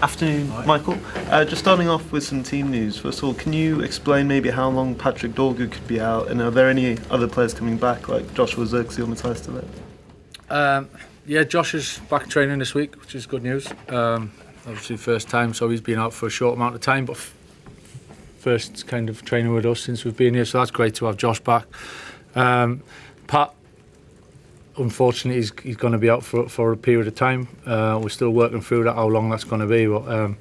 Afternoon, Michael. Just starting off with some team news. First of all, can you explain maybe how long Patrick Dorgu could be out, and are there any other players coming back, like Joshua Zirkzee on the ties to that? Yeah, Josh is back training this week, which is good news. Obviously first time, so he's been out for a short amount of time, but first kind of training with us since we've been here, so that's great to have Josh back. Pat, unfortunately, he's going to be out for a period of time. We're still working through that, how long that's going to be. But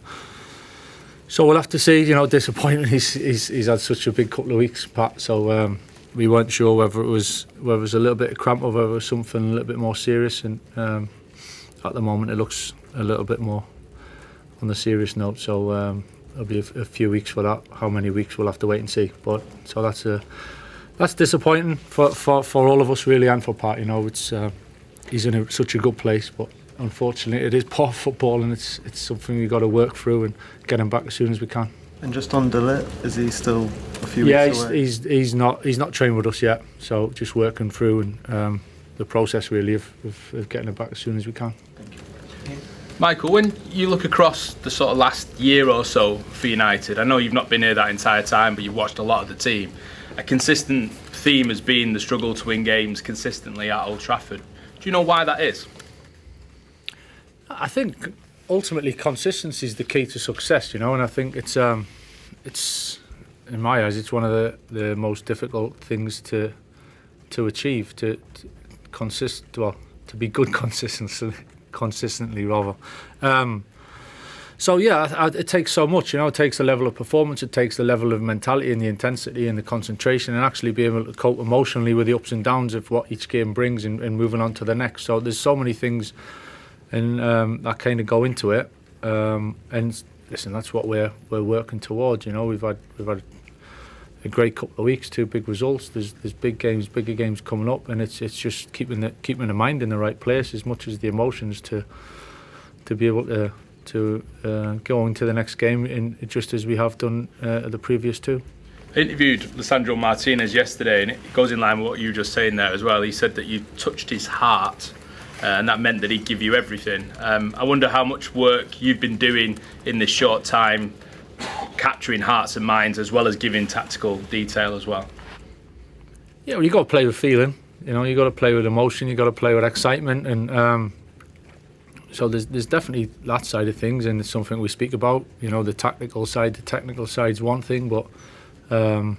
so we'll have to see. Disappointing. He's had such a big couple of weeks, Pat. So we weren't sure whether it was a little bit of cramp or whether it was something a little bit more serious. And at the moment, it looks a little bit more on the serious note. So it'll be a few weeks for that. How many weeks, we'll have to wait and see. But so that's disappointing for all of us, really, and for Pat. It's he's in such a good place, but unfortunately, it is poor football, and it's something we've got to work through and get him back as soon as we can. And just on De Ligt, is he still a few weeks away? Yeah, he's not trained with us yet, so just working through and the process really of getting him back as soon as we can. Thank you. Michael, when you look across the sort of last year or so for United, I know you've not been here that entire time, but you've watched a lot of the team. A consistent theme has been the struggle to win games consistently at Old Trafford. Do you know why that is? I think ultimately consistency is the key to success, and I think it's in my eyes it's one of the most difficult things to achieve, to be good consistently rather. So yeah, it takes so much. It takes the level of performance, it takes the level of mentality and the intensity and the concentration, and actually being able to cope emotionally with the ups and downs of what each game brings and moving on to the next. So there's so many things and that kind of go into it. And listen, that's what we're working towards. We've had a great couple of weeks, 2 big results. There's bigger games coming up, and it's just keeping the mind in the right place as much as the emotions to be able to go into the next game just as we have done the previous 2. I interviewed Lisandro Martinez yesterday, and it goes in line with what you were just saying there as well. He said that you touched his heart, and that meant that he'd give you everything. I wonder how much work you've been doing in this short time, capturing hearts and minds as well as giving tactical detail as well. Yeah, well, you've got to play with feeling. You've got to play with emotion, you've got to play with excitement, and so there's definitely that side of things, and it's something we speak about. The technical side's one thing, but the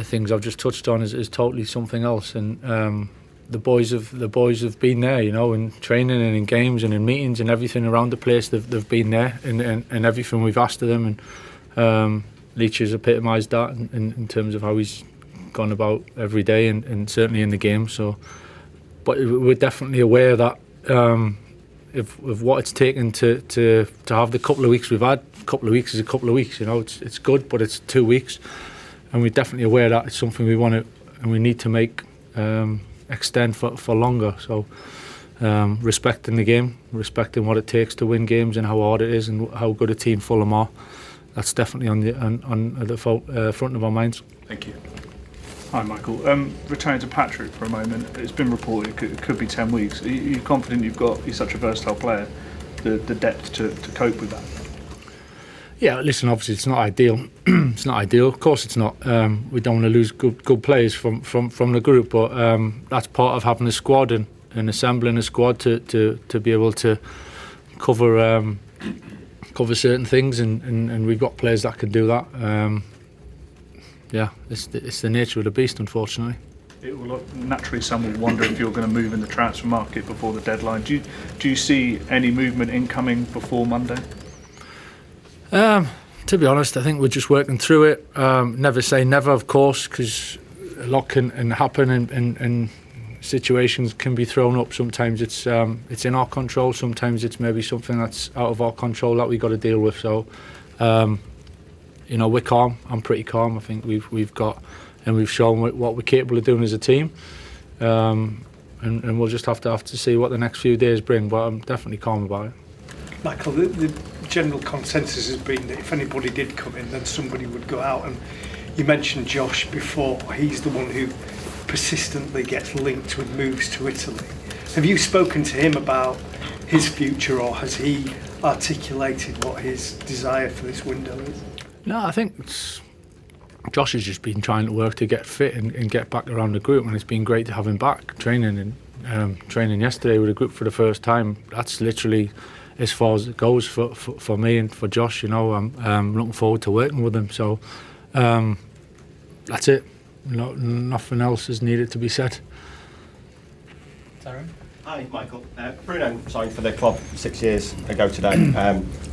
things I've just touched on is totally something else. And the boys have been there, in training and in games and in meetings and everything around the place. They've been there and everything we've asked of them. And Leach has epitomised that in terms of how he's gone about every day and certainly in the game. So, but we're definitely aware that. Of what it's taken to have the couple of weeks we've had. A couple of weeks is a couple of weeks, it's good, but it's 2 weeks, and we're definitely aware that it's something we want to and we need to make extend for longer. So respecting the game, respecting what it takes to win games and how hard it is and how good a team Fulham are, that's definitely on the front of our minds. Thank you. Hi Michael, returning to Patrick for a moment, it's been reported it could be 10 weeks. Are you confident you're such a versatile player, the depth to cope with that? Yeah, listen, obviously it's not ideal. It's not ideal, of course it's not. We don't want to lose good players from the group, but that's part of having a squad and assembling a squad to be able to cover certain things, and we've got players that can do that. Yeah, it's the nature of the beast, unfortunately. It will naturally, some will wonder if you're going to move in the transfer market before the deadline. Do you see any movement incoming before Monday? To be honest, I think we're just working through it. Never say never, of course, because a lot can happen and situations can be thrown up. Sometimes it's in our control. Sometimes it's maybe something that's out of our control that we got to deal with. So. We're calm. I'm pretty calm. I think we've got and we've shown what we're capable of doing as a team, and we'll just have to see what the next few days bring. But I'm definitely calm about it. Michael, the general consensus has been that if anybody did come in, then somebody would go out. And you mentioned Josh before. He's the one who persistently gets linked with moves to Italy. Have you spoken to him about his future, or has he articulated what his desire for this window is? No, I think Josh has just been trying to work to get fit and get back around the group, and it's been great to have him back training. And training yesterday with the group for the first time, that's literally as far as it goes for me and for Josh. You know, I'm looking forward to working with him. So that's it. Nothing else is needed to be said. Hi, Michael. Bruno signed for the club 6 years ago today.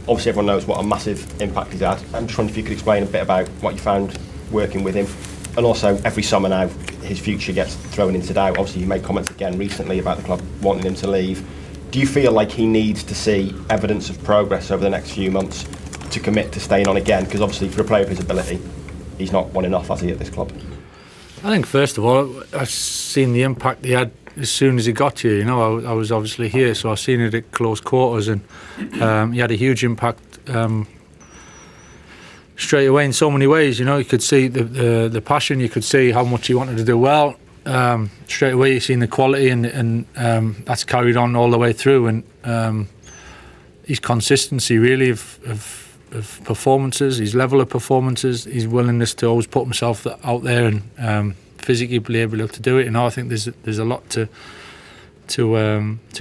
Obviously, everyone knows what a massive impact he's had. I'm just wondering if you could explain a bit about what you found working with him. And also, every summer now, his future gets thrown into doubt. Obviously, you made comments again recently about the club wanting him to leave. Do you feel like he needs to see evidence of progress over the next few months to commit to staying on again? Because obviously, for a player of his ability, he's not won enough, has he, at this club? I think, first of all, I've seen the impact he had as soon as he got here. You know, I was obviously here, so I've seen it at close quarters, and he had a huge impact straight away in so many ways. You know, you could see the passion, you could see how much he wanted to do well. Straight away, you've seen the quality, and that's carried on all the way through. And his consistency, really, of performances, his level of performances, his willingness to always put himself out there and physically be able to do it. You know, I think there's a lot to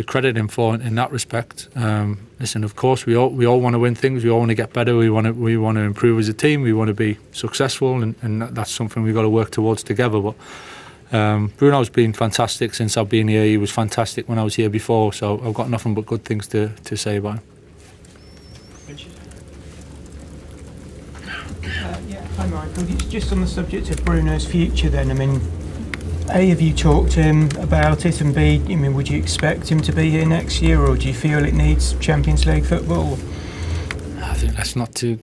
credit him for in that respect. Listen, of course, we all want to win things. We all want to get better. We want to improve as a team. We want to be successful, and that's something we've got to work towards together. But Bruno's been fantastic since I've been here. He was fantastic when I was here before, so I've got nothing but good things to say about him. Hi Michael, it's just on the subject of Bruno's future then. I mean, A, have you talked to him about it, and B, I mean, would you expect him to be here next year, or do you feel it needs Champions League football? I think that's not too